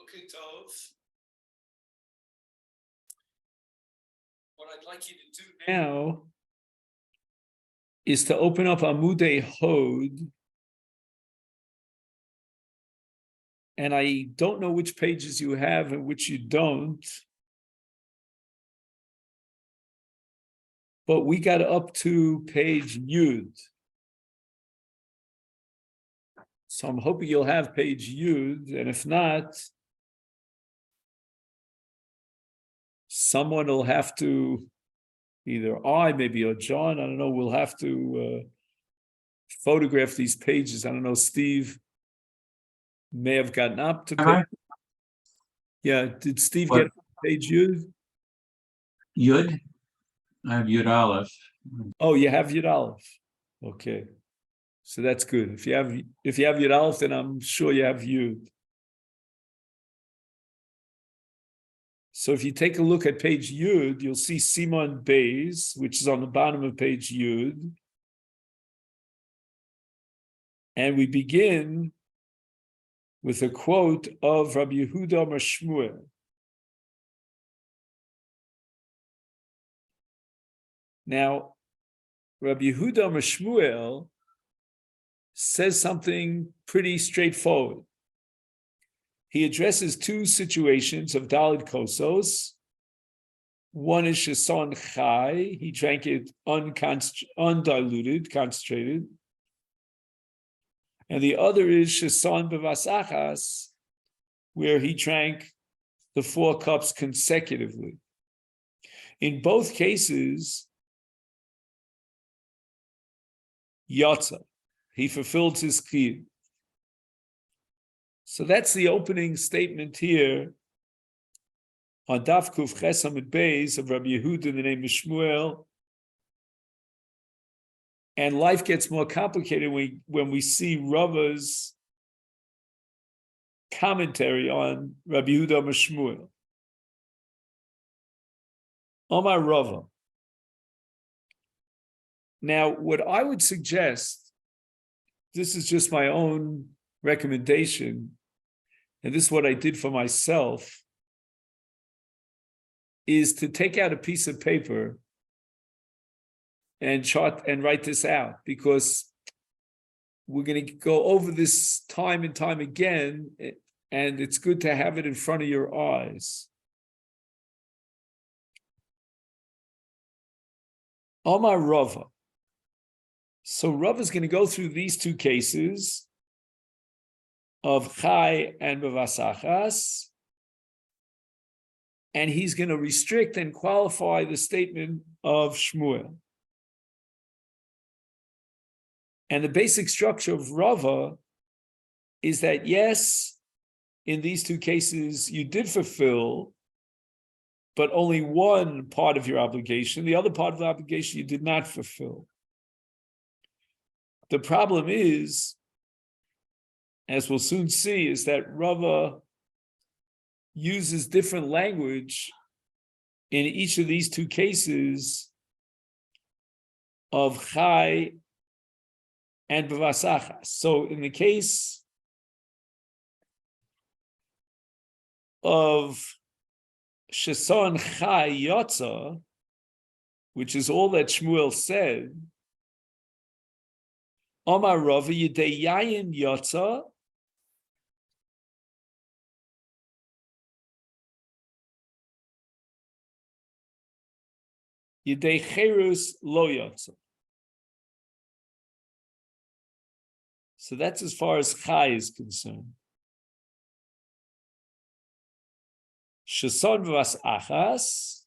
Okay, Tov. What I'd like you to do now is to open up Amudei Hod, and I don't know which pages you have and which you don't, but we got up to page Yud. So I'm hoping you'll have page Yud, and if not, someone will have to, either I, maybe, or John, I don't know, we'll have to photograph these pages. I don't know, Steve may have gotten up to page. Yeah, did Steve get page Yud? Yud? I have Yud Aleph. Oh, you have Yud Aleph. Okay. So that's good. If you have Yud Aleph, then I'm sure you have Yud. So if you take a look at page Yud, you'll see Simon Beis, which is on the bottom of page Yud. And we begin with a quote of Rabbi Yehuda Mashmuel. Now, Rabbi Yehuda Mashmuel says something pretty straightforward. He addresses two situations of Daled Kosos. One is Sheson Chai, he drank it undiluted, concentrated. And the other is Sheson Bevasachas, where he drank the 4 cups consecutively. In both cases, Yotza, he fulfilled his chiyuv. So that's the opening statement here on Daf Kuf Ches Amud Beis of Rabbi Yehuda in the name of Shmuel. And life gets more complicated when we see Rava's commentary on Rabbi Yehuda Shmuel. Omar Rava. Now, what I would suggest, this is just my own recommendation, and this is what I did for myself, is to take out a piece of paper and chart and write this out, because we're going to go over this time and time again, and it's good to have it in front of your eyes. Omar Rava. So Rava is going to go through these two cases of Chai and Bevasachas, and he's going to restrict and qualify the statement of Shmuel. And the basic structure of Rava is that, yes, in these two cases, you did fulfill, but only one part of your obligation. The other part of the obligation you did not fulfill. The problem is, as we'll soon see, is that Rava uses different language in each of these two cases of Chai and Bevasachas. So in the case of Sheson Chai Yotza, which is all that Shmuel said, Omar Rava Yidei Yayin Yotza Yidei Cherus Lo Yotza. So that's as far as Chai is concerned. Sheson V'as Achas.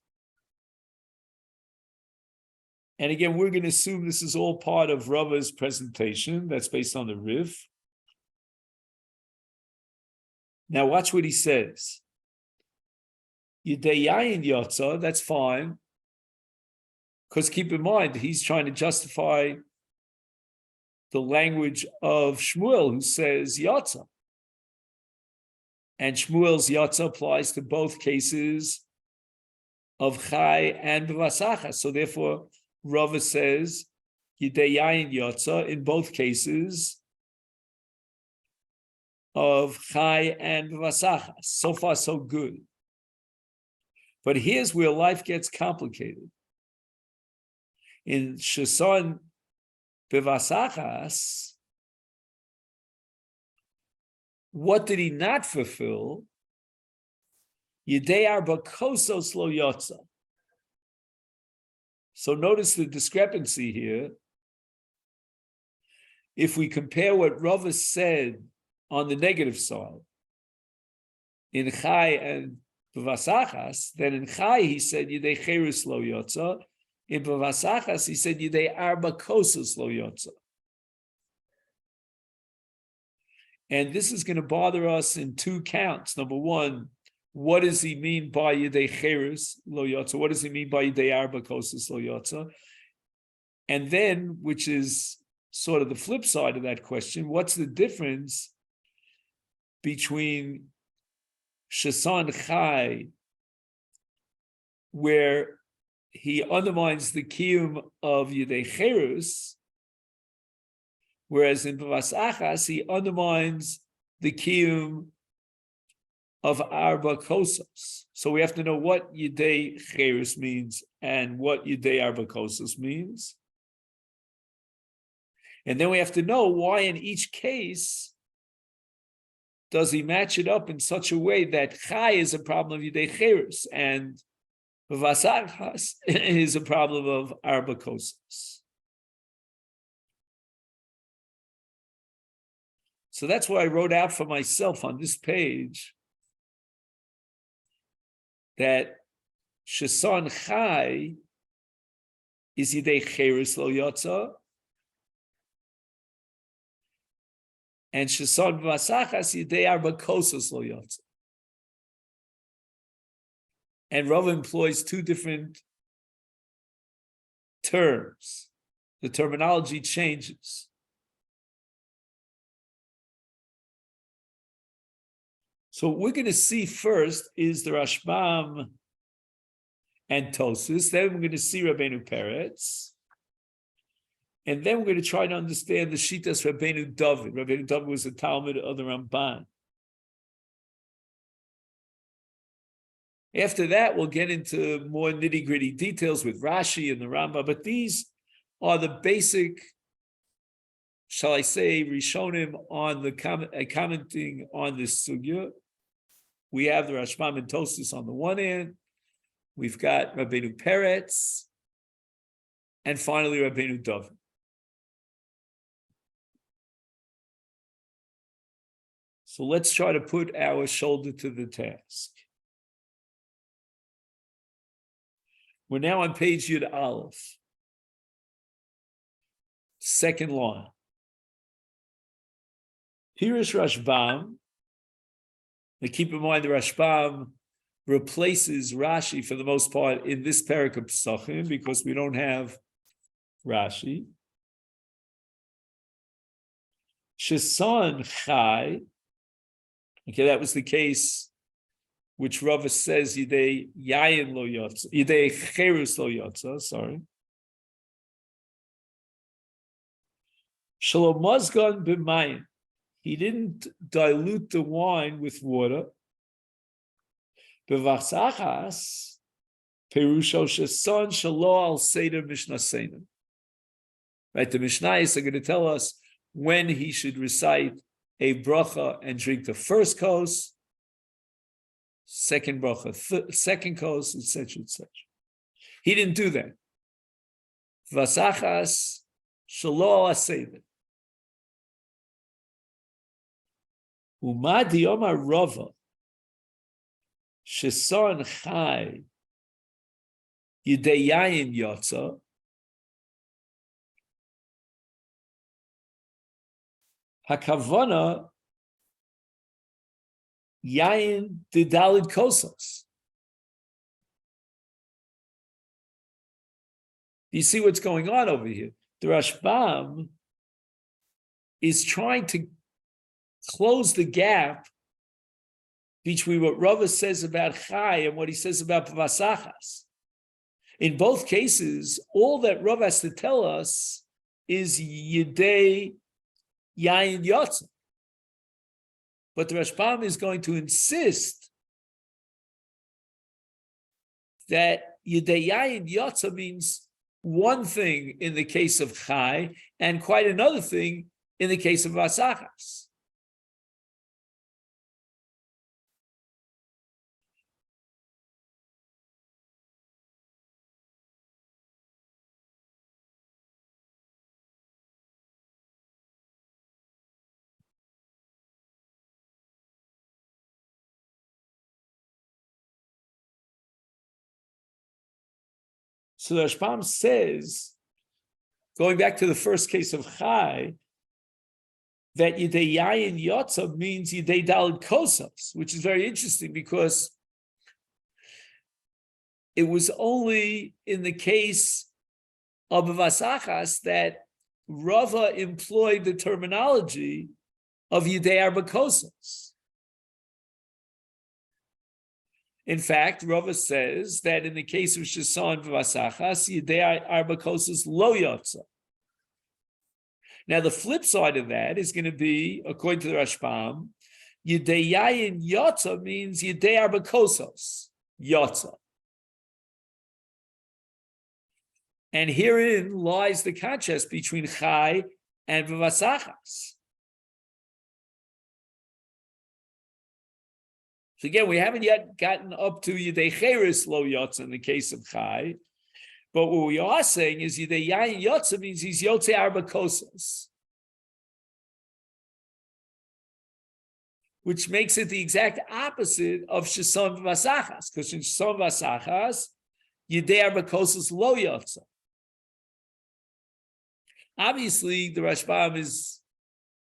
And again, we're going to assume this is all part of Rava's presentation. That's based on the Riv. Now watch what he says. Yidei Yayin Yotza, that's fine. Because keep in mind, he's trying to justify the language of Shmuel, who says Yotza. And Shmuel's Yotza applies to both cases of Chai and Bevasachas. So therefore, Rava says Yidei Yayin Yotza in both cases of Chai and Vasachas. So far, so good. But here's where life gets complicated. In Sheson Bevasachas, what did he not fulfill? Yidei arba Kosos lo yotza. So notice the discrepancy here. If we compare what Rava said on the negative side, in Chai and B'vasachas, then in Chai he said Yidei Cherus lo yotza. In B'vasachas he said Yidei arba Kosos lo yotza. And this is going to bother us in two counts. Number one, what does he mean by Yidei Cherus lo yotza? What does he mean by Yidei arba Kosos lo yotza? And then, which is sort of the flip side of that question, what's the difference between Sheson Chai, where he undermines the kiyum of Yidei Cherus, whereas in B'vasachas he undermines the kiyum of Arba Kosos. So we have to know what Yidei Cherus means and what Yidei Arba Kosos means. And then we have to know why in each case does he match it up in such a way that Chai is a problem of Yidei Cherus and Vasachas is a problem of Arba Kosos. So that's why I wrote out for myself on this page that Sheson Chai is Yidei Cherus lo yotza, and Sheson Vasachas Yidei arba Kosos lo yotza. And Rava employs two different terms. The terminology changes. So what we're going to see first is the Rashbam and Tosus. Then we're going to see Rabbeinu Peretz. And then we're going to try to understand the Shitas Rabbeinu David. Rabbeinu David was a Talmud of the Ramban. After that, we'll get into more nitty-gritty details with Rashi and the Rambam. But these are the basic, shall I say, Rishonim on the commenting on this sugya. We have the Rashbam and Tosus on the one hand. We've got Rabbeinu Peretz. And finally, Rabbeinu David. So let's try to put our shoulder to the task. We're now on page Yud Aleph, second line. Here is Rashbam. Now keep in mind the Rashbam replaces Rashi for the most part in this parak of Pesachim because we don't have Rashi. Sheson Chai. Okay, that was the case which Rava says Yidei Yayin lo yotza, Yidei Cherus lo yotza, sorry. Shalom Mazgan b'mayim. He didn't dilute the wine with water. B'vasachas perusho sheson shalo al seder mishnasena. Right, the Mishnayos are going to tell us when he should recite a bracha and drink the first kos, second bracha, second kos, etc., etc. He didn't do that. Vasachas shalo aseder. Umad yoma rava sheson chai yidei yayin yotza. Hakavana yayin didalid kosos. You see what's going on over here? The Rashbam is trying to close the gap between what Rava says about Chai and what he says about Vasachas. In both cases, all that Rava has to tell us is Yidei Yayin Yotza. But the Rashbam is going to insist that Yedayayin Yotza means one thing in the case of Chai and quite another thing in the case of Vasachas. So the Rashbam says, going back to the first case of Chai, that Yidei Yayin Yotza means Yidei Daled Kosos, which is very interesting because it was only in the case of Vasachas that Rava employed the terminology of Yidei Arba Kosos. In fact, Rava says that in the case of Sheson Vasachas, Yidei Arba Kosos lo Yotza. Now, the flip side of that is going to be, according to the Rashbam, Yidei Yayin Yotza means Yidei Arba Kosos, Yotza. And herein lies the contrast between Chai and Vasachas. So again, we haven't yet gotten up to Yidei Cheres Lo Yotza in the case of Chai, but what we are saying is Yidei Yayin Yotza means he's Yotze Arba Kosos, which makes it the exact opposite of Sheson Vasachas, because in Sheson Vasachas, Yidei Arba Kosos Lo Yotza. Obviously, the Rashbam is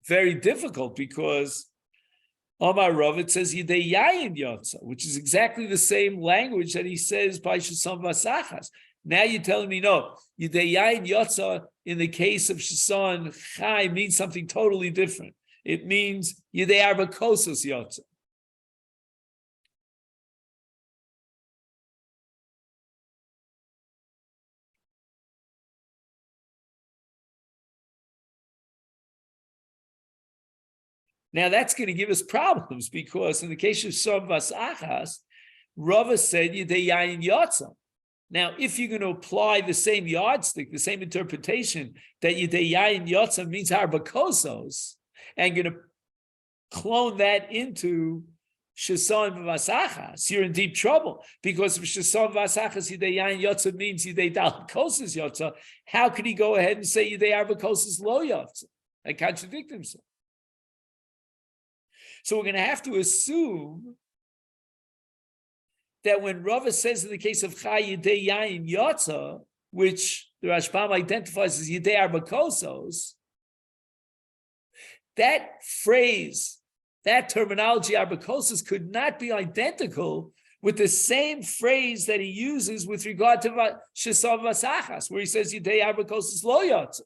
very difficult because Omar Rav, it says Yidei Yayin Yotza, which is exactly the same language that he says by Sheson Vasachas. Now you're telling me, no, Yidei Yayin Yotza in the case of Sheson Chai means something totally different. It means Yidei Arba Kosos Yotza. Now that's going to give us problems because in the case of Som Vasachas, Rava said Yidei Yayin Yotza. Now, if you're going to apply the same yardstick, the same interpretation that Yidei Yayin Yotza means Arba Kosos, and going to clone that into Sheson Vasachas, you're in deep trouble because if Sheson Vasachas Yidei Yayin Yotza means Yidei Dal Kosos Yotza, how could he go ahead and say Yidei Arba Kosos Lo Yotza and contradict himself? So we're going to have to assume that when Rava says in the case of Chai Yidei Yayin Yotza, which the Rashbam identifies as Yidei Arba Kosos, that phrase, that terminology Arba Kosos could not be identical with the same phrase that he uses with regard to Sheson Vasachas, where he says Yidei Arba Kosos Lo Yotza.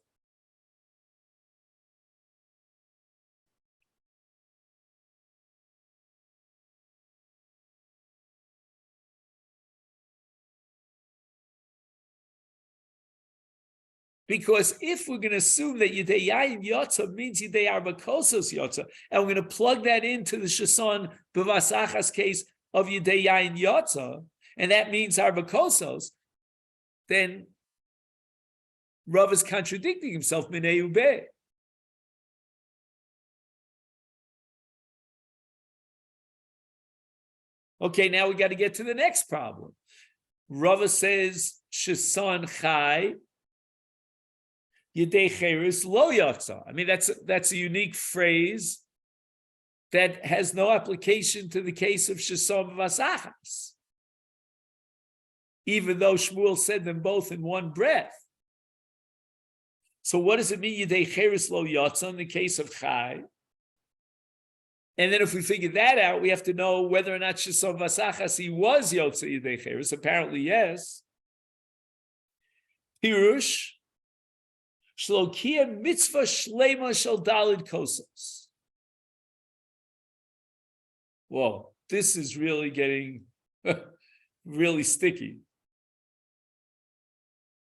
Because if we're going to assume that Yidei Yayin Yotza means Yidei Arba Kosos Yotza, and we're going to plug that into the Sheson B'Vasachas case of Yidei Yayin Yotza, and that means Arba Kosos, then Rav is contradicting himself, Minei Ubeh. Okay, now we got to get to the next problem. Rava says Sheson Chai Yidei Cheres Lo Yotza. I mean, that's a unique phrase that has no application to the case of Sheson Vasachas, even though Shmuel said them both in one breath. So what does it mean, Yidei Cheres Lo Yotza, in the case of Chai? And then if we figure that out, we have to know whether or not Sheson Vasachas he was Yotza Yidei Cheres. Apparently, yes. Pirush, Shlokia mitzvah shlema shel dalid kosos. Whoa, this is really getting really sticky.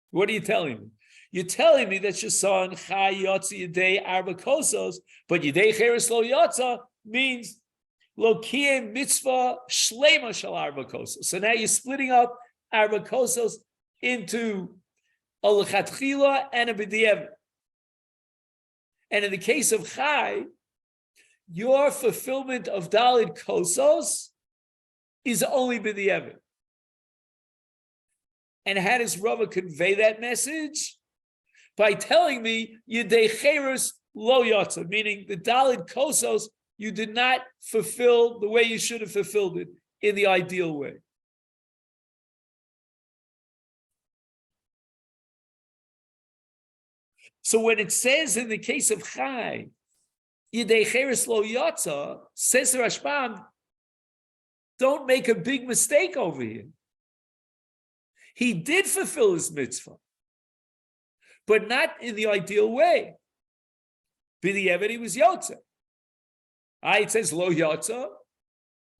What are you telling me? You're telling me that Sheson Chai Yotza Yidei Arba Kosos, but Yidei Cheres Lo Yotza means lo kiyem mitzvah shlema shel arba kosos. So now you're splitting up arba kosos into a lechatchila and a b'diavad. And in the case of Chai, your fulfillment of Dalit Kosos is only b'diavad. And how does Rava convey that message? By telling me Yedei Cherus lo yotza, meaning the Dalit Kosos you did not fulfill the way you should have fulfilled it in the ideal way. So when it says in the case of Chai, Yedei Cherus lo yotza, says the Rashbam, don't make a big mistake over here. He did fulfill his mitzvah, but not in the ideal way. B'diavad he was yotza. It says lo yotza,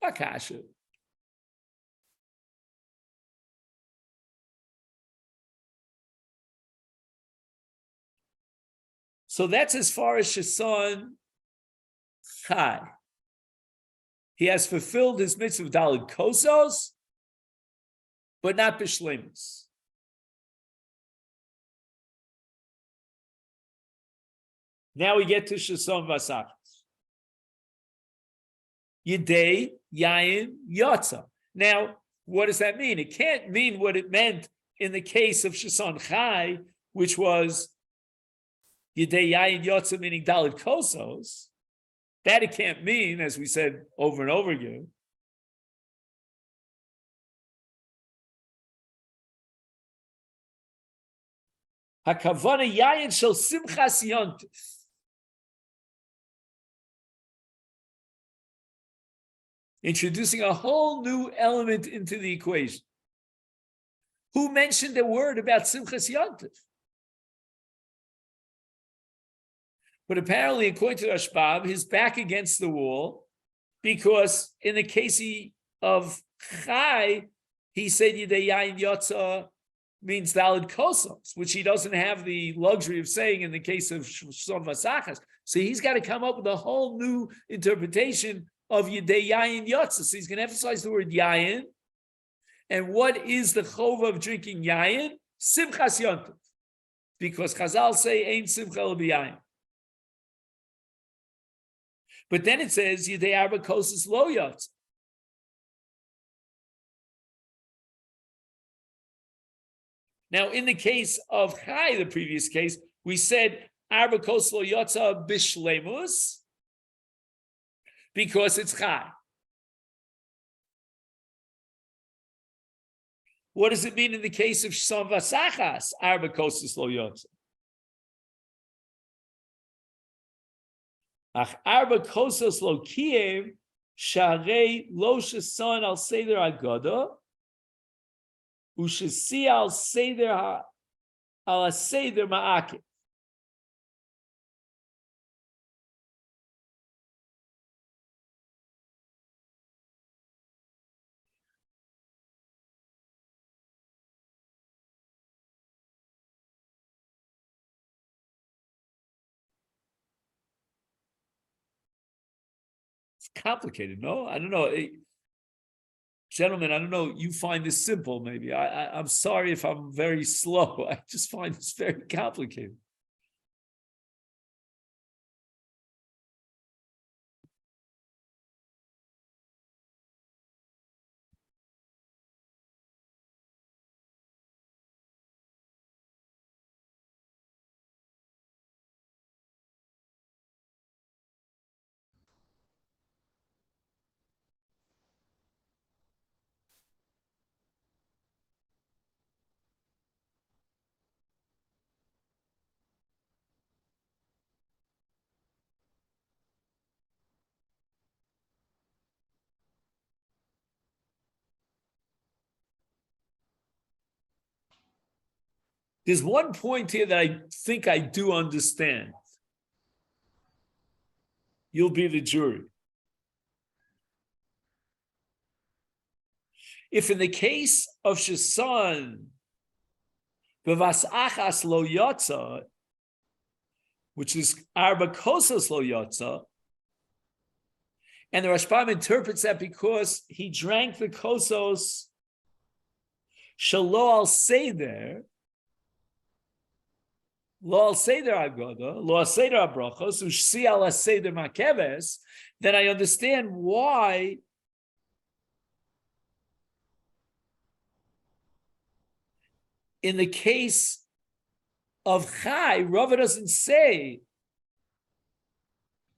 akasha. So that's as far as Shason Chai. He has fulfilled his mitzvah of Daled Kosos, but not b'shleimus. Now we get to Shason Vasachas. Yedei Yayin Yotza. Now, what does that mean? It can't mean what it meant in the case of Shason Chai, which was Yedei Yayin Yotza, meaning Daled Kosos. That it can't mean, as we said over and over again. Hakavana Yayin Shel Simchas Yontif. Introducing a whole new element into the equation. Who mentioned a word about Simchas Yontif? But apparently, according to Rashbam, he's back against the wall because in the case of Chai, he said Yedei Yayin Yotza means Daled Kosos, which he doesn't have the luxury of saying in the case of Shon Vasachas. So he's got to come up with a whole new interpretation of Yedei Yayin Yotza. So he's going to emphasize the word Yayin. And what is the chova of drinking Yayin? Simchas Yontif. Because Chazal say, Ein Simcha el b'Yayin. But then it says, Yedei Arba Kosos lo Yotza. Now, in the case of Chai, the previous case, we said Arba Kosos lo Yotza b'shleimus because it's Chai. What does it mean in the case of Shon Vasachas, Arba Kosos lo Yotza? Ach Arba Kosos lo Kiev, Sharei lo sheson al Seder Agoda, Ushesi al Seder al Seder Ma'akev. It's complicated, no? I don't know. Gentlemen, I don't know. You find this simple, maybe. I'm sorry if I'm very slow. I just find this very complicated. There's one point here that I think I do understand. You'll be the jury. If in the case of Shason, B'vas achas lo yotza, which is Arba Kosos lo yotza, And the Rashbam interprets that because he drank the Kosos Shalo al Seder, Lo al Seder Agoda, Lo al Seder Abrachos, Ushsi al Seder Makeves, then I understand why in the case of Chai, Rava doesn't say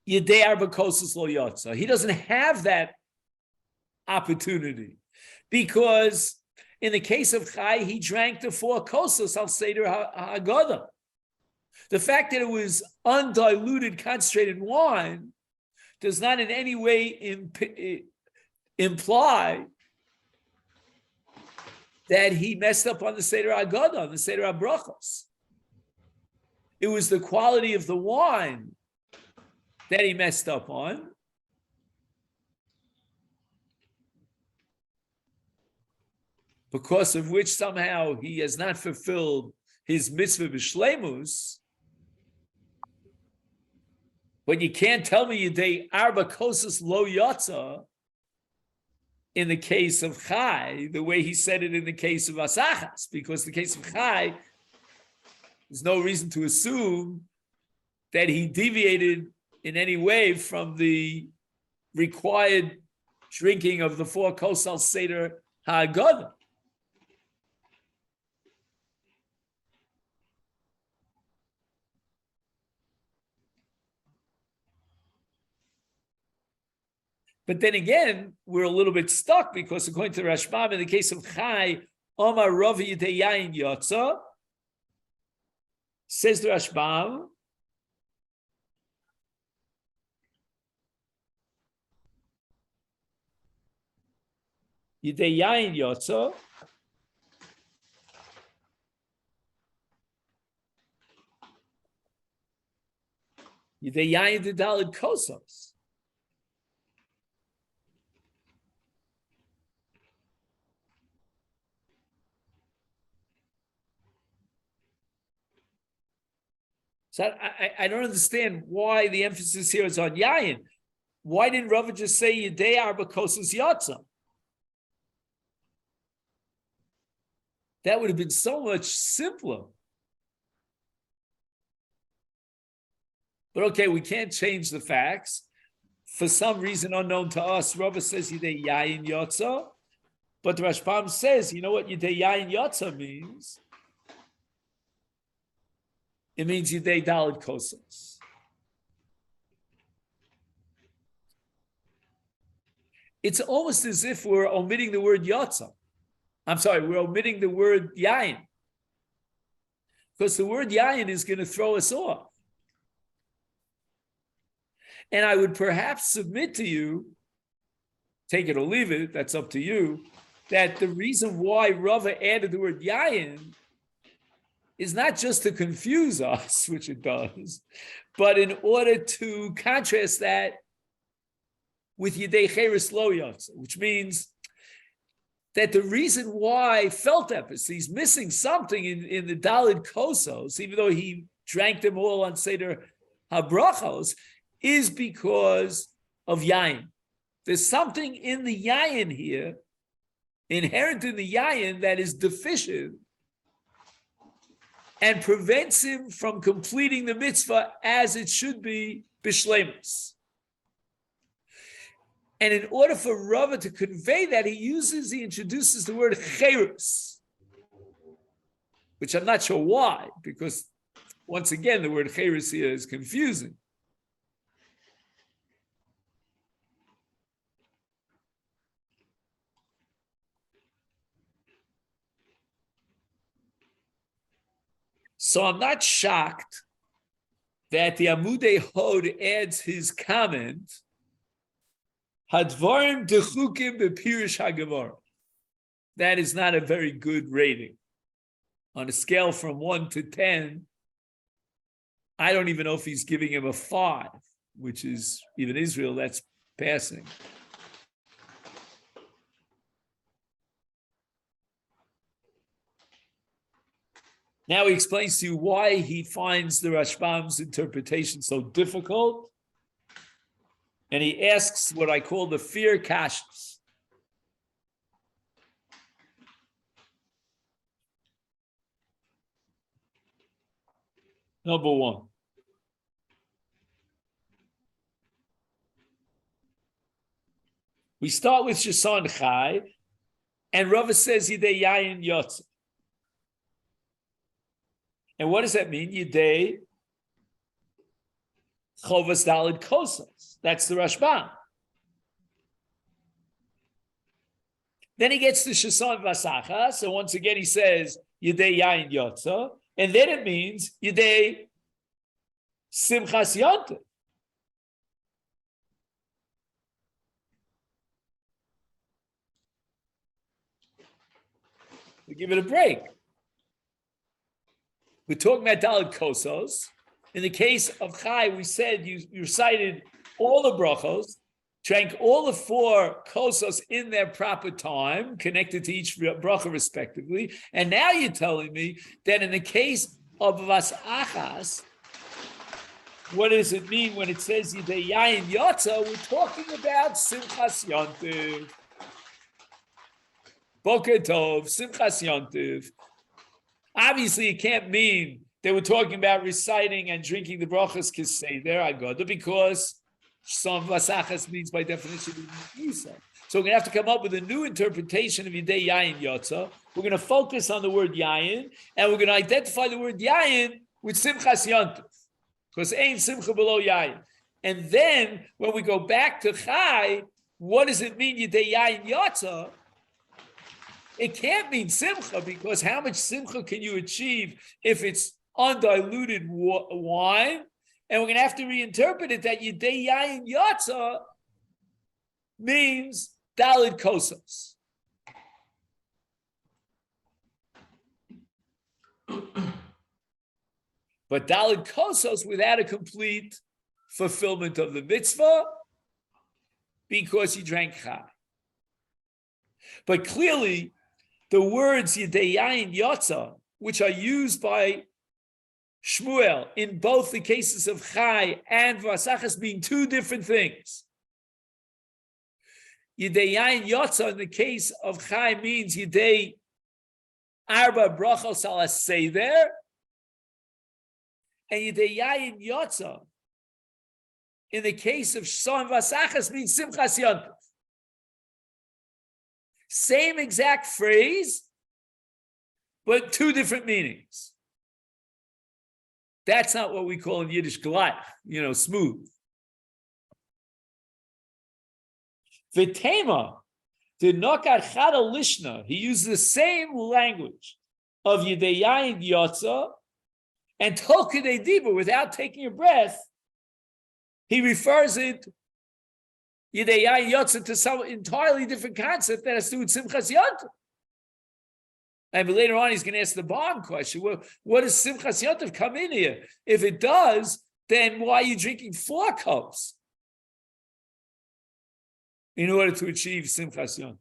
Yedei Arba Kosos Lo Yotza. He doesn't have that opportunity because in the case of Chai, he drank the 4 Kosos al Seder Haggadah. The fact that it was undiluted, concentrated wine does not in any way imply that he messed up on the Seder Haggadah, on the Seder HaBrachos. It was the quality of the wine that he messed up on. Because of which somehow he has not fulfilled his mitzvah b'shleimus. But you can't tell me Yedei Arba Kosos Lo Yotza in the case of Chai, the way he said it in the case of Asachas, because the case of Chai, there's no reason to assume that he deviated in any way from the required drinking of the 4 Kos al Seder HaGodah. But then again, we're a little bit stuck because according to Rashbam, in the case of Chai, Omar Ravi Yedei Yain Yotza, says the Rashbam, Yedei Yain Yotza, Yedei Yain Dedalid Kosos. So I don't understand why the emphasis here is on Yayin. Why didn't Rava just say Yedei Arba Kosos Yotza? That would have been so much simpler. But okay, we can't change the facts. For some reason unknown to us, Rava says Yedei Yayin Yotza, but the Rashbam says, you know what Yedei Yayin Yotza means? It means Yedei Daled Kosos. It's almost as if we're omitting the word Yotza. I'm sorry, we're omitting the word Yayin. Because the word Yayin is going to throw us off. And I would perhaps submit to you, take it or leave it, that's up to you, that the reason why Rava added the word Yayin is not just to confuse us, which it does, but in order to contrast that with Yedei Cheres Lo Yotza, which means that the reason why Feltepis, he's missing something in the Dalid Kosos, even though he drank them all on Seder HaBrachos, is because of Yayin. There's something in the Yayin here, inherent in the Yayin, that is deficient and prevents him from completing the mitzvah as it should be, b'shleimus. And in order for Rava to convey that, he introduces the word cheres, which I'm not sure why, because once again, the word cheres here is confusing. So I'm not shocked that the Amudei Hod adds his comment, Hadvarim dechukim bepirish hagavara. That is not a very good rating. On a scale from 1 to 10, I don't even know if he's giving him a 5, which is, even Israel, that's passing. Now he explains to you why he finds the Rashbam's interpretation so difficult. And he asks what I call the fear kashas. Number one. We start with Shason Chai, and Rava says Yidei Yayin Yotza. And what does that mean? Yidei Chovas Dalid Kosos. That's the Rashbam. Then he gets to Shason Vasacha. So once again, he says Yidei Yayin Yotza. And then it means Yidei Simchas Yontif. We give it a break. We're talking about Daled Kosos. In the case of Chai, we said you recited all the brachos, drank all the 4 Kosos in their proper time, connected to each bracha respectively. And now you're telling me that in the case of Vas Achas, what does it mean when it says Yidei Yayin Yotza? We're talking about Simchas Yontiv. Boker Tov, Simchas Yontiv. Obviously, it can't mean they were talking about reciting and drinking the brachas Kiseder Agoda, because some Vasachas means by definition Yisa. So we're going to have to come up with a new interpretation of Yidei Yayin Yotza. We're going to focus on the word Yayin, and we're going to identify the word Yayin with Simchas Yontiv, because ain't Simcha below Yayin. And then when we go back to Chai, what does it mean Yidei Yayin Yotza? It can't mean simcha, because how much simcha can you achieve if it's undiluted wine? And we're going to have to reinterpret it that Yidei Yayin Yotza means Dalid Kosos. But Dalid Kosos without a complete fulfillment of the mitzvah, because he drank Chai. But clearly, the words Yidei Yayin Yotza, which are used by Shmuel in both the cases of Chai and Vasachas, being 2 different things. Yidei Yayin Yotza in the case of Chai means Yidei Arba Brachos Al HaSeder, and Yidei Yayin Yotza in the case of Shason Vasachas means Simchas Yontif. Same exact phrase, but 2 different meanings. That's not what we call in Yiddish gleich, smooth. V'tema, the Nokar Chada Lishna, he used the same language of Yidei Yayin Yotza and Tolkidei Dibur without taking a breath. He refers it Yidei Yayin Yotza to some entirely different concept that has to do with Simchas Yontif. And later on, he's going to ask the bomb question. Well, what does Simchas Yontif come in here? If it does, then why are you drinking 4 cups in order to achieve Simchas Yontif?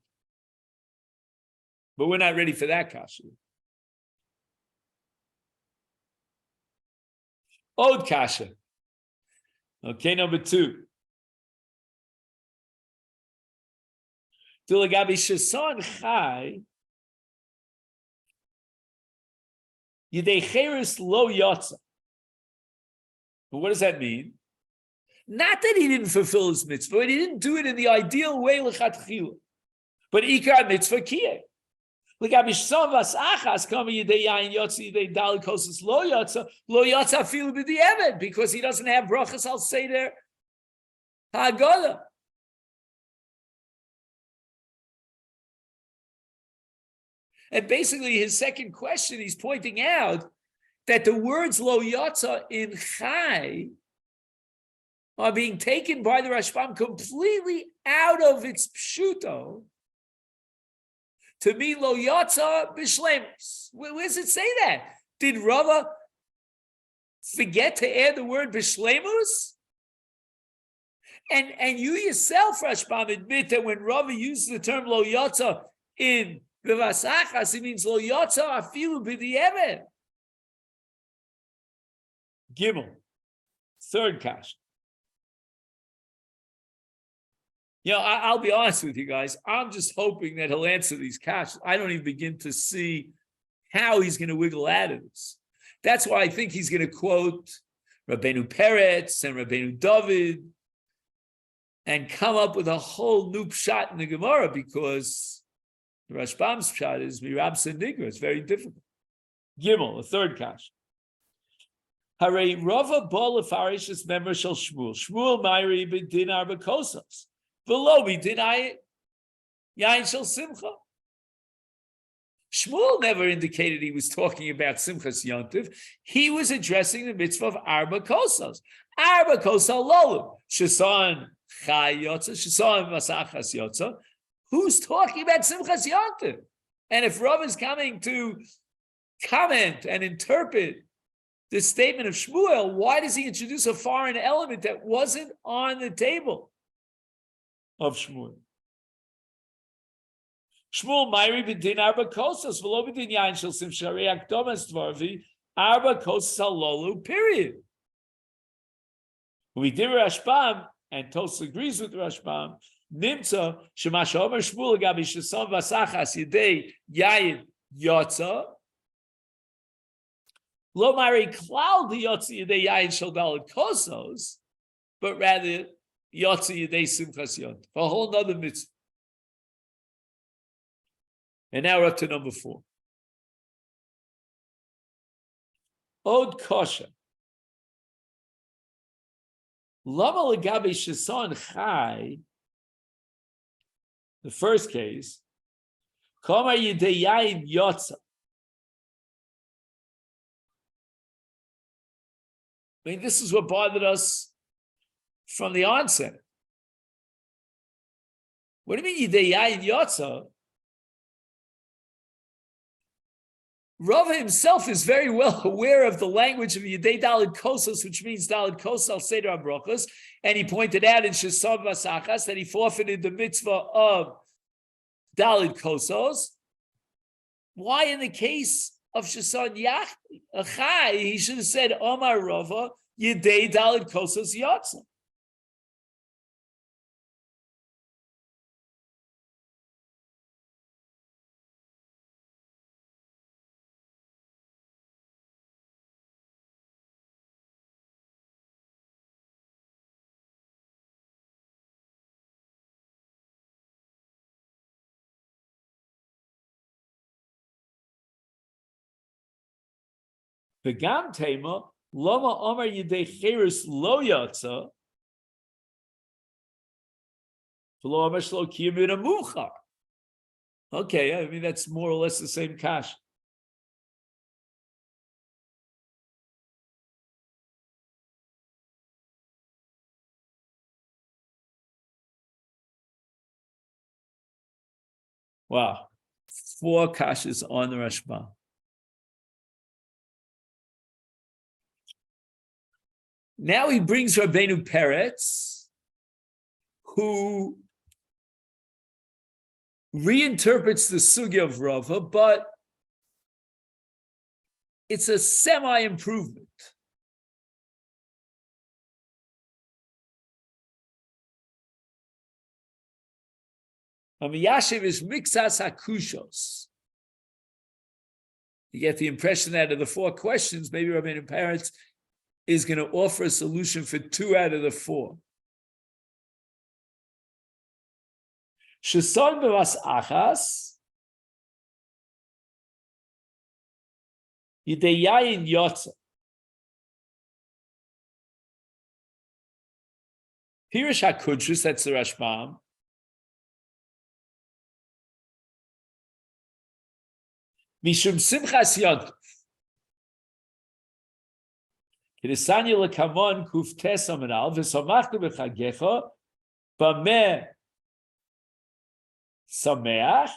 But we're not ready for that kasha. Od kasha. Okay, number 2. Dilagabi Shason Chai, Yidei Cheres Lo Yotza. But what does that mean? Not that he didn't fulfill his mitzvah, but he didn't do it in the ideal way lechatchila. But ikar mitzvah kiyeh. L'gabi Shason Vasachas kami Yidei Yayin Yotza Yidei Daled Kosos Lo Yotza afilu b'di'evet, because he doesn't have brachas al seder ha'agoda. And basically, his second question, he's pointing out that the words lo yotza in Chai are being taken by the Rashbam completely out of its pshuto to mean lo yotza b'shlemus. Where does it say that? Did Rava forget to add the word b'shlemus? And you yourself, Rashbam, admit that when Rava uses the term lo yotza in the Vasachas, it means lo yotza afilu b'di'evet. Gimel, 3rd kasha. I'll be honest with you guys. I'm just hoping that he'll answer these questions. I don't even begin to see how he's going to wiggle out of this. That's why I think he's going to quote Rabbeinu Peretz and Rabbeinu David and come up with a whole new pshat in the Gemara, because the Rashbam's pshat is Mirabs and Nigra. It's very difficult. Gimel, the third kash. Hare Rava Bol Farish's member shall Shmuel. Shmuel Mairi b'din arba Kosos. Below b'din yain shall Simcha. Shmuel never indicated he was talking about Simchas Yontiv. He was addressing the mitzvah of Arba Kosos. Arba Kosal Lolu. Shesan Chai Yotza, Shesan Masachas Yotza. Who's talking about Simchas Yontiv? And if Rav is coming to comment and interpret this statement of Shmuel, why does he introduce a foreign element that wasn't on the table of Shmuel? Shmuel Mairi b'din arba Kosos v'lo b'din yain shel sim sharei akdomas dvarvi arba Kosos halolu, period. We did Rashbam, and Tos agrees with Rashbam. Nimtza shemasha omer Shmuel gabi shesam v'asachas yedei yain yotza lo Mairi klal the yotza yedei yain shel daled Kosos, but rather yotza yedei simchas yont, a whole nother mitzvah. And now we're up to number 4. Od kosha. Lama legabe sheson chai. The first case. Kama yideyayin yotza. I mean, this is what bothered us from the onset. What do you mean yideyayin yotza? Rava himself is very well aware of the language of Yedei Daled Kosos, which means Daled Kosos al Seder HaBrochos, and he pointed out in Shesav Vasachas that he forfeited the mitzvah of Daled Kosos. Why in the case of Shesan Achai, he should have said, Omar Rava, Yedei Daled Kosos Yotza. V'gam tema lama omer yidei cheres lo yatsa v'lo omer shlo kiyum min hamuchar. Okay, I mean that's more or less the same kash. Wow, 4 kashas on the Rashbam. Now he brings Rabbeinu Peretz, who reinterprets the sugya of Rava, but it's a semi-improvement. Yashiv is mixas hakushos. You get the impression that of the 4 questions, maybe Rabbeinu Peretz is going to offer a solution for 2 out of the 4. Sheson b'vas achas yidei yayin yotza. Pirish HaKudrus, that's the Rashbam. Mishum simchas yontif. Kirisanya lekamon kuftes amenal v'samachnu b'chagecha b'meh sameach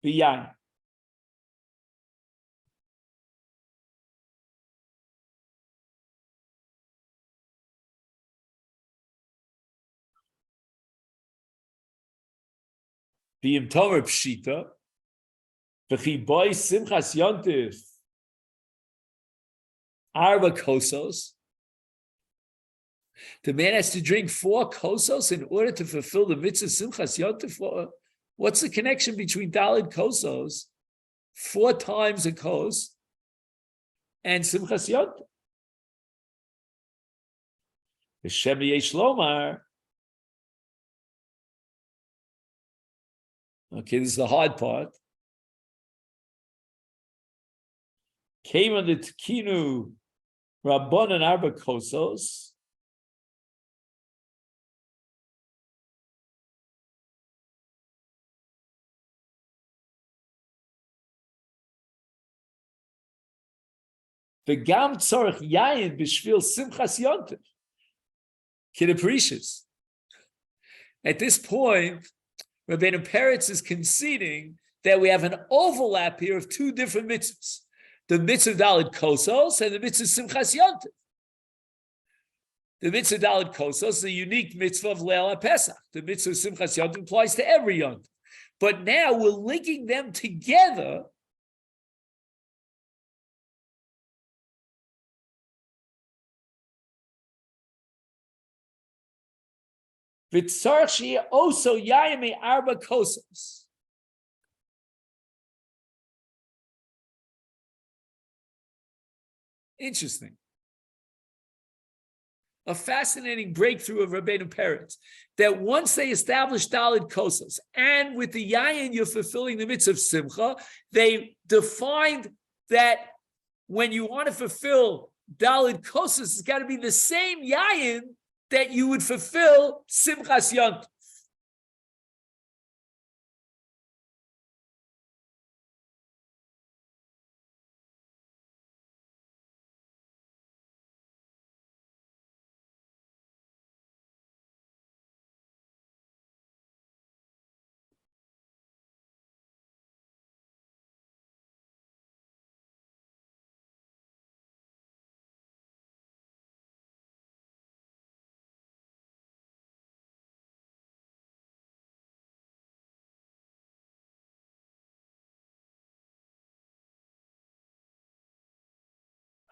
b'yayin. B'yim tomer pshita v'chi boy simchas yontif Arba Kosos. The man has to drink 4 kosos in order to fulfill the mitzvah simchas yontif. What's the connection between daled kosos, 4 times a kos, and simchas yontif? The Shem Yesh Lomar. Okay, this is the hard part. Came on the Tkinu Rabbanan Arba Kosos. The Gam Tzorach Yayin B'Shvil Simchas Yontif. Kiddush. At this point, Rabbeinu Peretz is conceding that we have an overlap here of 2 different mitzvahs. The mitzvah Daled Kosos and the mitzvah Simchas Yontif. The mitzvah Daled Kosos is a unique mitzvah of Leil HaPesach. The mitzvah Simchas Yontif applies to every Yontif. But now we're linking them together also Yayime Arba Kosos. Interesting. A fascinating breakthrough of Rabbeinu Peretz, that once they established Daled Kosos, and with the Yayin you're fulfilling the mitzvah of Simcha, they defined that when you want to fulfill Daled Kosos, it's got to be the same Yayin that you would fulfill Simchas Yontif.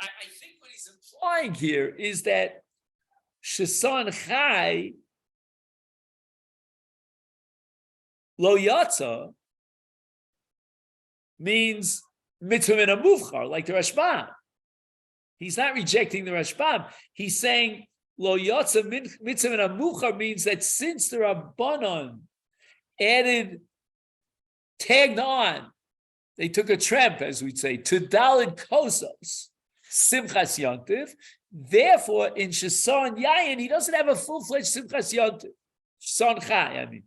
I think what he's implying here is that Sheson Chai Lo Yatza means mitzvah min hamuvchar, like the Rashbam. He's not rejecting the Rashbam. He's saying Lo Yatza mitzvah min hamuvchar means that since the Rabbanon tagged on, they took a tramp, as we'd say, to Daled Kosos, Simchas Yontif. Therefore, in Sheson Yayin, he doesn't have a full-fledged Simchas Yontif. Sheson Chai, I mean.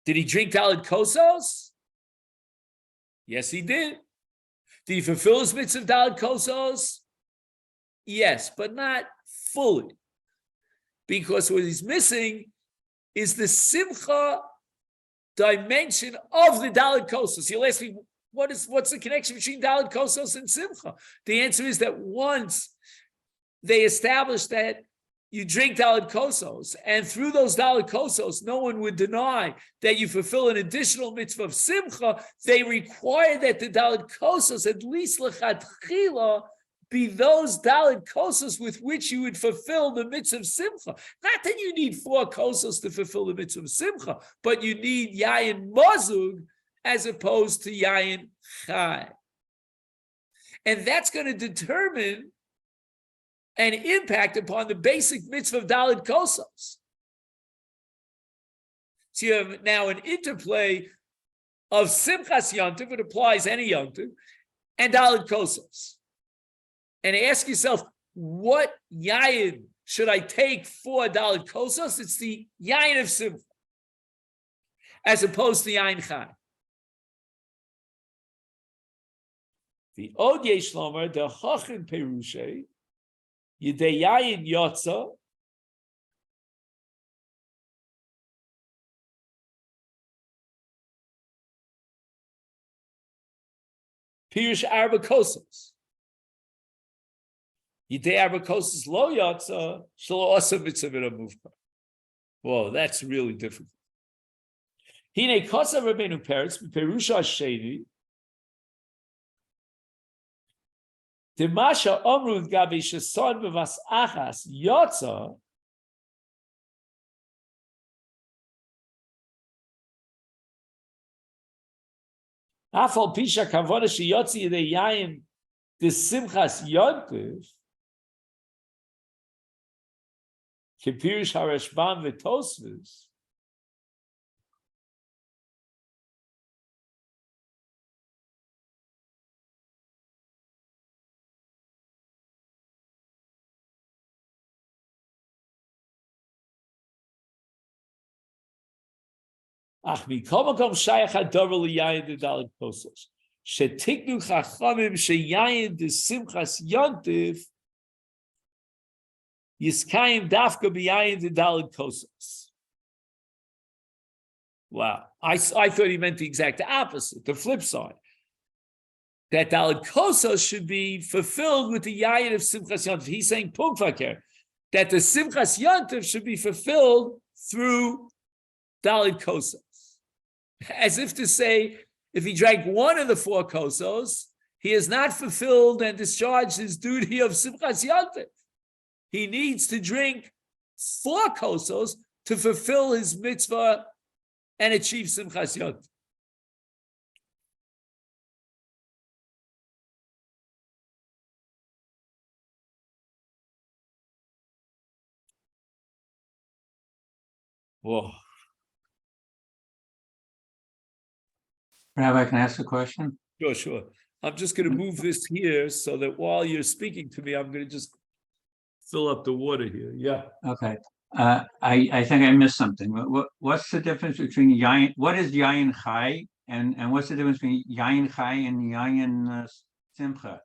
Did he drink Daled Kosos? Yes, he did. Did he fulfill his mitzvah of Daled Kosos? Yes, but not fully. Because what he's missing is the Simcha dimension of the Daled Kosos. You'll ask me, what's the connection between Daled Kosos and Simcha? The answer is that once they established that you drink Daled Kosos, and through those Daled Kosos, no one would deny that you fulfill an additional mitzvah of Simcha, they require that the Daled Kosos, at least lechatchila, be those Daled Kosos with which you would fulfill the mitzvah of Simcha. Not that you need 4 Kosos to fulfill the mitzvah of Simcha, but you need Yayin Mazug as opposed to Yayin Chai. And that's going to determine an impact upon the basic mitzvah of Daled Kosos. So you have now an interplay of Simchas Yontif, it applies any Yontif, and Daled Kosos. And ask yourself, what yayin should I take for Daled Kosos? It's the yayin of Simcha, as opposed to yayin Chai. The Od Yesh Lomer, the Chachin Perushe, Yidei Yayin Yotza, Pirush Arba Kosos. Yidei Arba Kosos Lo Yotza, Shlo Osa Mitzvah Min HaMuvchar. Whoa, that's really difficult. Hine Kosa Rabbeinu Peretz, Perusha Sheni, Demasha omru gabi shesod bevas achas yotza. Afal pisha kavona sheyotzi yedei yayin desimchas yontiv. Kipirish harashbam v'tosvus. Ach mikomakom shayach hadover liyayin dedalit kosos. Shetiknu chachamim sheyayin desimchas yontiv. Yiskayim dafka b'yayin dedalit kosos. Wow, I thought he meant the exact opposite, the flip side. That dalit kosos should be fulfilled with the yayin of simchas yontiv. He's saying pumfaker, that the simchas yontiv should be fulfilled through dalit kosos. As if to say, if he drank one of the 4 kosos, he has not fulfilled and discharged his duty of simchas yontiv. He needs to drink 4 kosos to fulfill his mitzvah and achieve simchas yontiv. Whoa. Rabbi, can I ask a question? Sure. I'm just going to move this here so that while you're speaking to me, I'm going to just fill up the water here. Yeah. Okay. I think I missed something. What's the difference between yayin? What is yayin chai, and what's the difference between yayin chai and yayin simcha?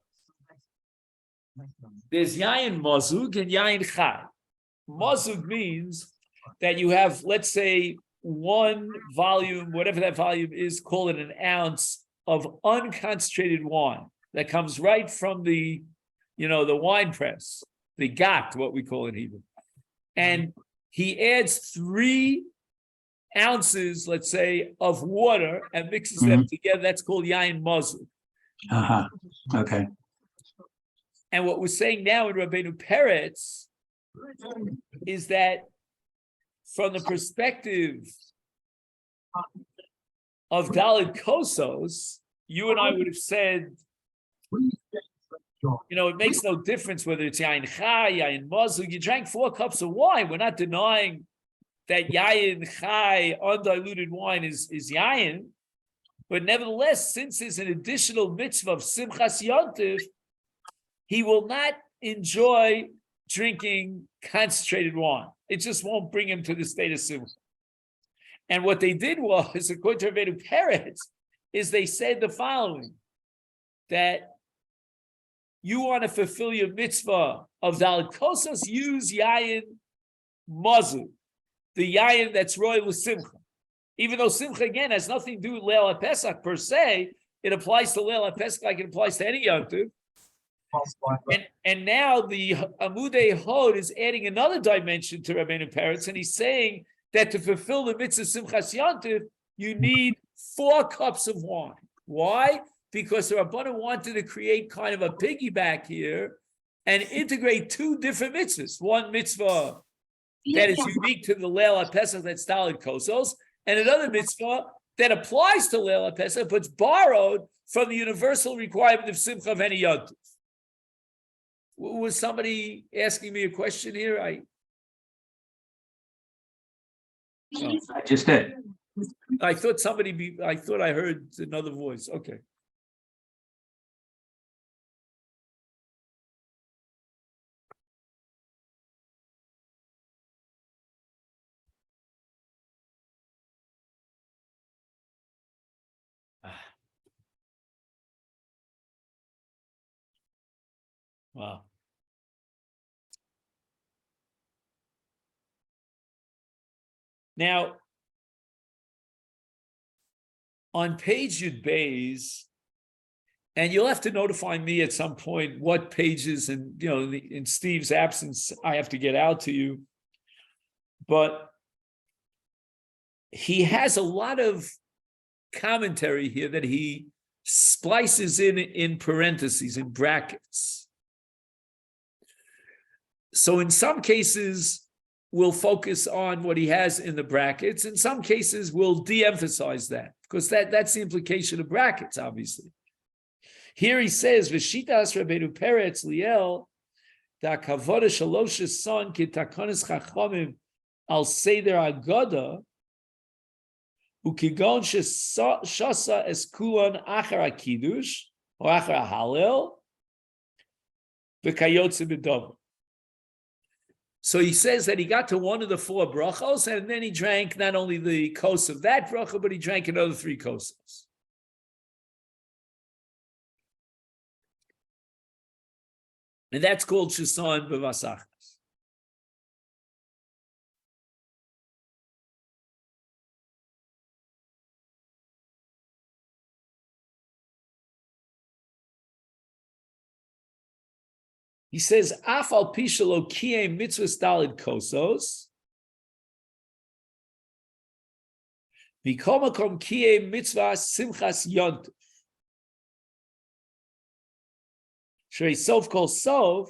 There's yayin mazug and yayin chai. Mazug means that you have, let's say, 1 volume, whatever that volume is, call it an ounce of unconcentrated wine that comes right from the wine press, the gat, what we call it even. And he adds 3 ounces, let's say, of water and mixes them together. That's called yayin mazug. Okay. And what we're saying now in Rabbeinu Peretz is that from the perspective of Dalit Kosos, you and I would have said, it makes no difference whether it's Yayin Chai, Yayin Mazug. You drank 4 cups of wine. We're not denying that Yayin Chai, undiluted wine, is Yayin. But nevertheless, since there's an additional mitzvah of Simchas Yontiv, he will not enjoy drinking concentrated wine. It just won't bring him to the state of simcha. And what they did was, according to Rabbeinu Peretz, is they said the following, that you want to fulfill your mitzvah of Dalit Kosos, use yayin mazug, the yayin that's royal with simcha. Even though simcha, again, has nothing to do with Leil HaPesach per se, it applies to Leil HaPesach like it applies to any yontiv. And now the Amudei Hod is adding another dimension to Rabbeinu Peretz, and he's saying that to fulfill the mitzvah Simchas Yontiv, you need 4 cups of wine. Why? Because the Rabbanan wanted to create kind of a piggyback here and integrate 2 different mitzvahs. One mitzvah that is unique to the Leil HaPesach, that's Dalit Kosos, and another mitzvah that applies to Leil HaPesach, but it's borrowed from the universal requirement of Simcha of any Yontiv. Was somebody asking me a question here? I just did. I thought I thought I heard another voice. Okay. Wow. Now, on page Yud Beis, and you'll have to notify me at some point what pages, and in Steve's absence, I have to get out to you. But he has a lot of commentary here that he splices in parentheses, in brackets. So in some cases, we'll focus on what he has in the brackets. In some cases, we'll de-emphasize that, because that's the implication of brackets, obviously. Here he says, V'shitas Rabbeinu Peretz Liel, da kavoda shalosh son ki takonis chachamim al seder agoda, ukigon shasa es kulon achar kiddush or achar halel, v'kayotze b'dov. So he says that he got to one of the four brachos, and then he drank not only the kos of that bracha, but he drank another three kosos. And that's called Shisan B'Masachas. He says, Af al pishalo kiem mitzvahs dalid kosos, v'komakom kiem mitzvahs simchas yontif. Shrei sof kol sof,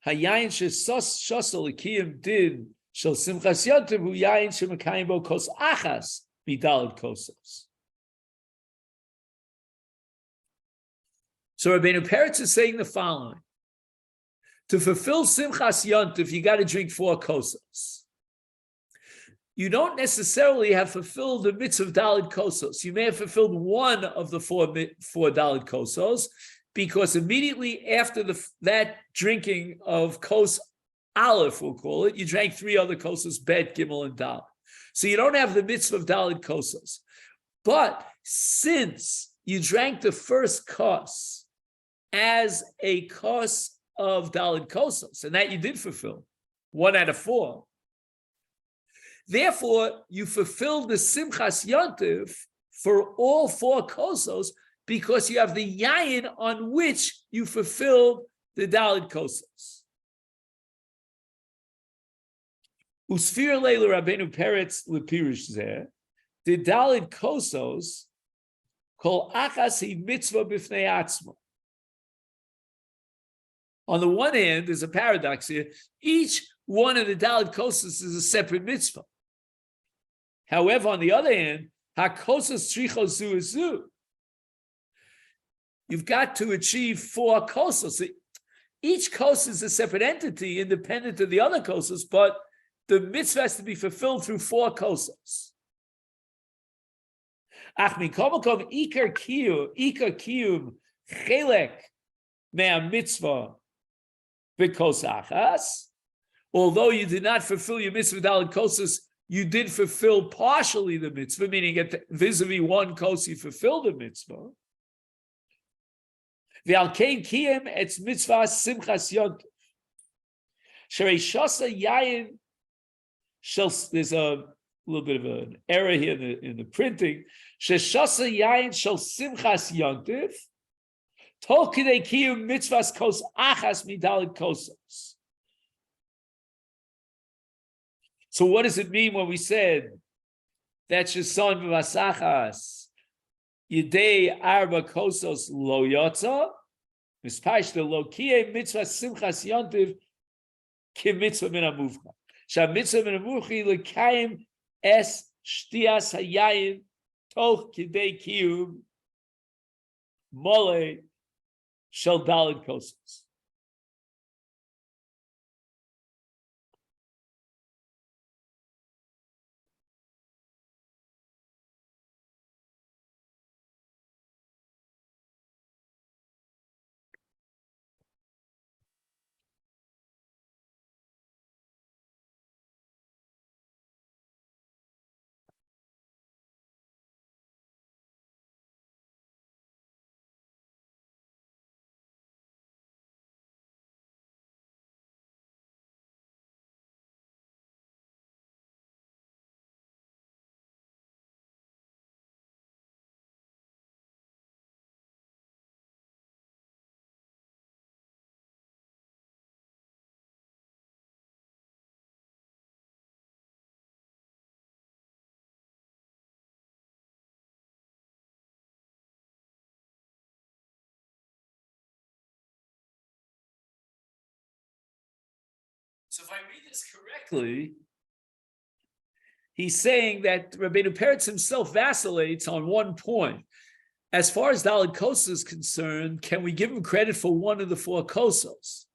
hayayin shesos shosel kiem din shel simchas yontif hu yayin shemakayim bo kos achas midalid kosos. So Rabbeinu Peretz is saying the following. To fulfill Simchas Yontif, you got to drink four kosos. You don't necessarily have fulfilled the mitzvah of Daled kosos. You may have fulfilled one of the four Daled kosos, because immediately after that drinking of kos aleph, we'll call it, you drank three other kosos, bet, gimel, and dal. So you don't have the mitzvah of Daled kosos. But since you drank the first kos as a kos of Daled Kosos, and that you did fulfill, 1 out of 4. Therefore, you fulfilled the Simchas Yontif for all 4 Kosos, because you have the Yayin on which you fulfilled the Daled Kosos. Usfir Leila Rabbeinu Peretz Lepirush Zeh, the Daled Kosos, kol achas hi mitzvah b'fnei atzma. On the one hand, there's a paradox here. Each one of the Daled Kosos is a separate mitzvah. However, on the other hand, HaKosos Tzricho Zu Zu. You've got to achieve 4 Kosos. Each Kos is a separate entity, independent of the other Kosos, but the mitzvah has to be fulfilled through 4 Kosos. Ach mikomakom ikar kiyum chelek mea mitzvah. Because achas, although you did not fulfill your mitzvah daled kosos, you did fulfill partially the mitzvah, meaning at vis-a-vis 1 kos you fulfilled the mitzvah. V'alkein kiyem etz mitzvah simchas yontif. Sherei shasa yayin shel. There's a little bit of an error here in the printing. Sheshasa yayin shel simchas yontif. Tolkidei kiyum mitzvahs kos achas midalid kosos. So what does it mean when we said that Sheson v'vasachas yidei arba kosos lo yotza mispashta lo kiyei mitzvahs simchas yontiv ki mitzvah min hamuvcha. Shah mitzvah min hamuvchi lekayim es shtias hayayin toch kidei kiyum mole shel daled kosos. So if I read this correctly, he's saying that Rabbeinu Peretz himself vacillates on one point. As far as Daled Kosos is concerned, can we give him credit for one of the four Kosos?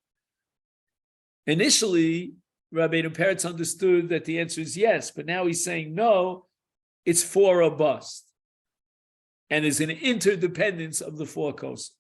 Initially, Rabbeinu Peretz understood that the answer is yes, but now he's saying no, it's four or bust. And there's an interdependence of the four Kosos.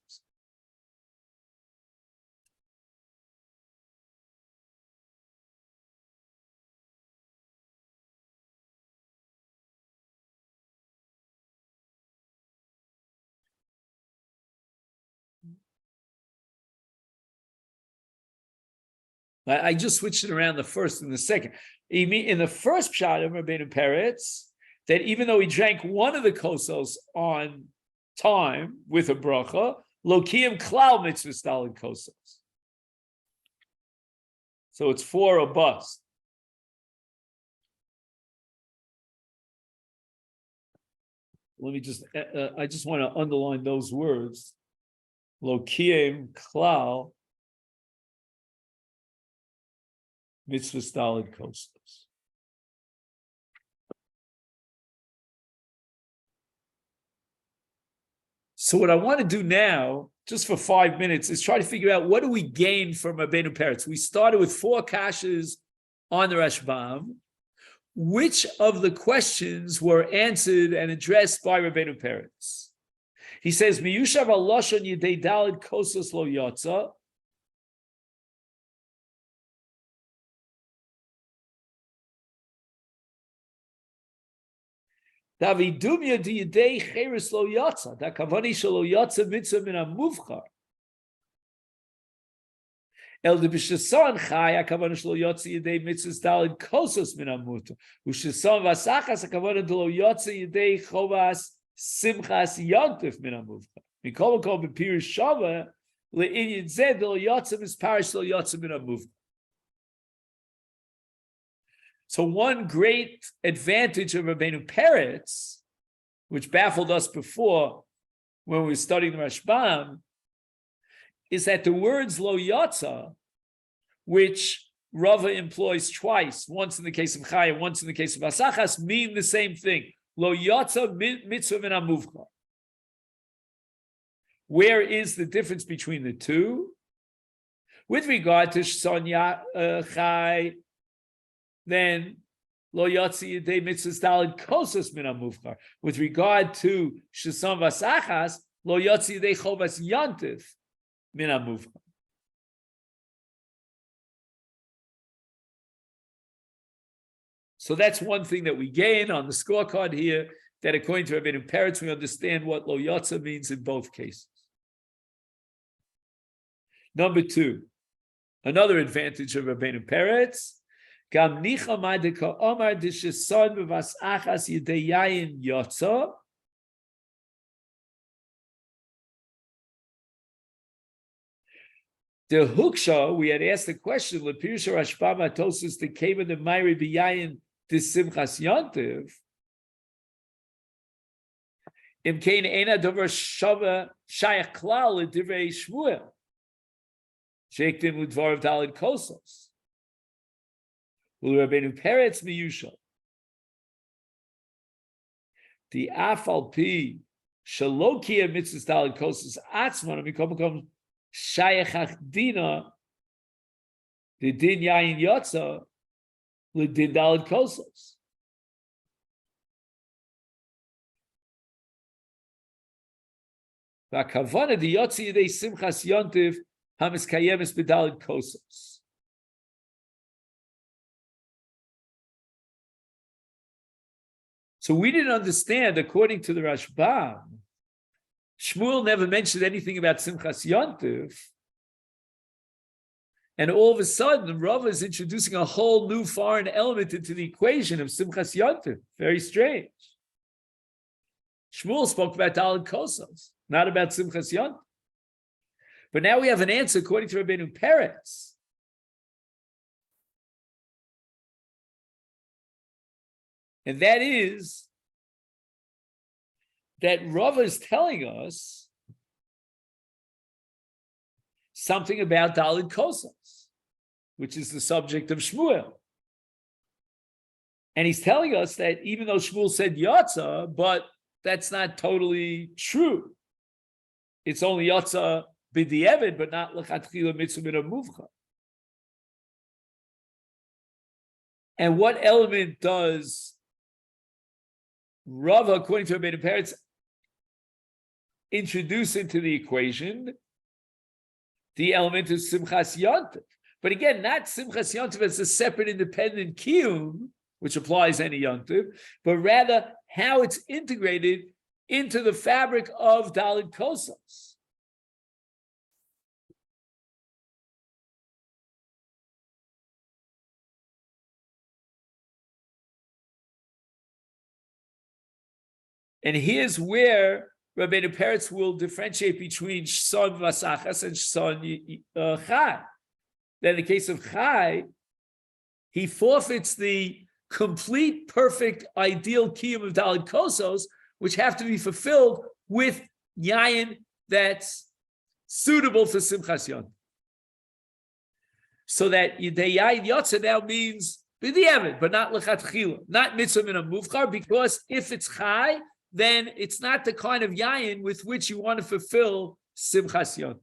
I just switched it around the first and the second. In the first shot of Rabbeinu Peretz, that even though he drank one of the kosos on time with a bracha, lokiim klal mitzvah daled kosos. So it's four or bust. Let me just, I just want to underline those words. Lokiim klal mitzvah daled kosos. So what I want to do now, just for 5 minutes, is try to figure out what do we gain from Rabbeinu Peretz. We started with 4 kashas on the Rashbam. Which of the questions were answered and addressed by Rabbeinu Peretz? He says, "Miyushav alashon yedei daled kosos lo yotza." Davidumya diyedei cheres lo yotza. Da kavani shelo yotza mitzvah min hamuvchar. El de b'sheson chai akavana shelo yotza yedei mitzvahs daled kosos min hamuta. U'sheson vasachas akavana delo yotza yedei chovas simchas yontif min hamuvchar. Mikol kol b'pirish shava le'inyin zeh delo yotza misparish lo yotza min hamuvchar. So one great advantage of Rabbeinu Peretz, which baffled us before when we were studying the Rashbam, is that the words lo yotza, which Rava employs twice, once in the case of Chaya, once in the case of Asachas, mean the same thing. Lo yotza mitzvah min hamuvchar. Where is the difference between the two? With regard to Shson Chai, then lo yotzi yedei mitzvahs daled kosos min hamuvchar. With regard to sheson vasachas, lo yotzi yedei chovas yontif min hamuvchar. So that's one thing that we gain on the scorecard here, that according to Rabbeinu Peretz, we understand what lo yotza means in both cases. Number 2, another advantage of Rabbeinu Peretz, Gam nicha madika omar disheson b'vas achas yedei yayin yotza. The Huksha, we had asked the question, Lepirusha Rashbam Atosis the Keva the Mairi b'yayin disimchas yontiv. Imkein ena dover shava shayach klal l'divrei Shmuel. Sheikdim l'dvar of daled kosos. Rabbeinu Peretz miyusha. The afal pi shalokia mitzvahs daled kosos atzman mikom shayachach dina the din yayin yotza l'din daled kosos. V'akavana the yotzi yedei simchas yontiv hamiskayemes b'daled kosos. So we didn't understand, according to the Rashbam, Shmuel never mentioned anything about Simchas Yontiv. And all of a sudden, Rava is introducing a whole new foreign element into the equation of Simchas Yontiv. Very strange. Shmuel spoke about Daled Kosos, not about Simchas Yontiv. But now we have an answer according to Rabbeinu Peretz. And that is that Rava is telling us something about Daled Kosos. which is the subject of Shmuel. And he's telling us that even though Shmuel said Yatza, but that's not totally true. It's only Yatza b'di'evid, but not l'chatchila mitzvah min muvcha. And what element does Rava, according to Rabbeinu Peretz, introduce into the equation? The element of Simchas Yontif. But again, not Simchas Yontif as a separate independent kiyum, which applies any Yontif, but rather how it's integrated into the fabric of Dalit Kosos. And here's where Rabbeinu Peretz will differentiate between Shson Vasachas and Shson Chai. Then in the case of Chai, he forfeits the complete, perfect, ideal kiyum of Dalit Kosos, which have to be fulfilled with yayin that's suitable for Simchas Yontif. So that Yidei Yayin Yotze now means b'di'evid, but not l'chatchila, not mitzvah min muvchar, because if it's Chai, then it's not the kind of yayin with which you want to fulfill Simchas Yontif.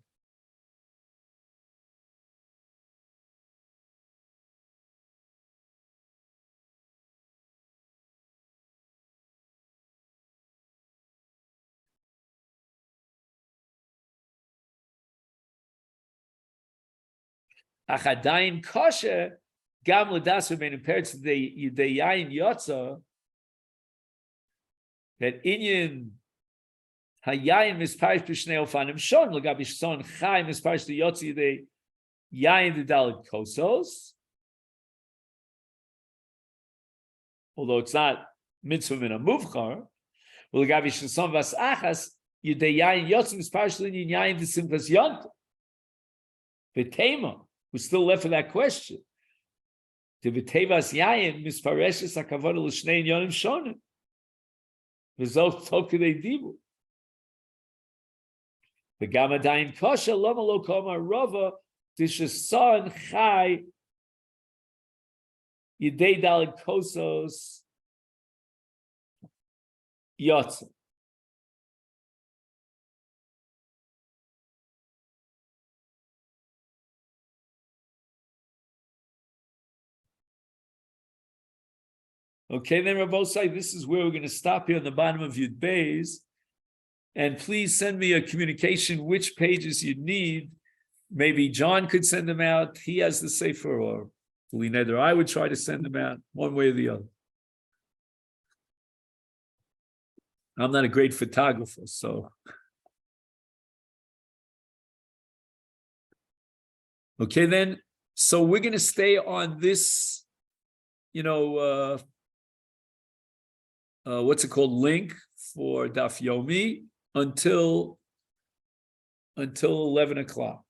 Achadayin kosher gam l'das Rabbeinu Peretz the yayin yotza, that inyan hayayin misparish b'shnei ofanim shon l'gabi shson chai misparish the yotzi the yayin the dalit kosos, although it's not mitzvah min muvchar, l'gabi shson vas achas yidei yayin yotzi misparish l'inyan yayin the simchas yontif. V'tema, we're still left with that question. The v'tevas yayin mispareshes hakavod l'shnei yonim shonim. Result tokidei dibu. The gamadayin kosher lama lo koma rava dishason chai yidei dalit kosos yotze. Okay, then Rabbosai, this is where we're going to stop here on the bottom of Yud Beis. And please send me a communication which pages you need. Maybe John could send them out. He has the Sefer, or Leonard, I would try to send them out one way or the other. I'm not a great photographer, so. Okay, then. So we're going to stay on this, what's it called, link for Daf Yomi until 11 o'clock.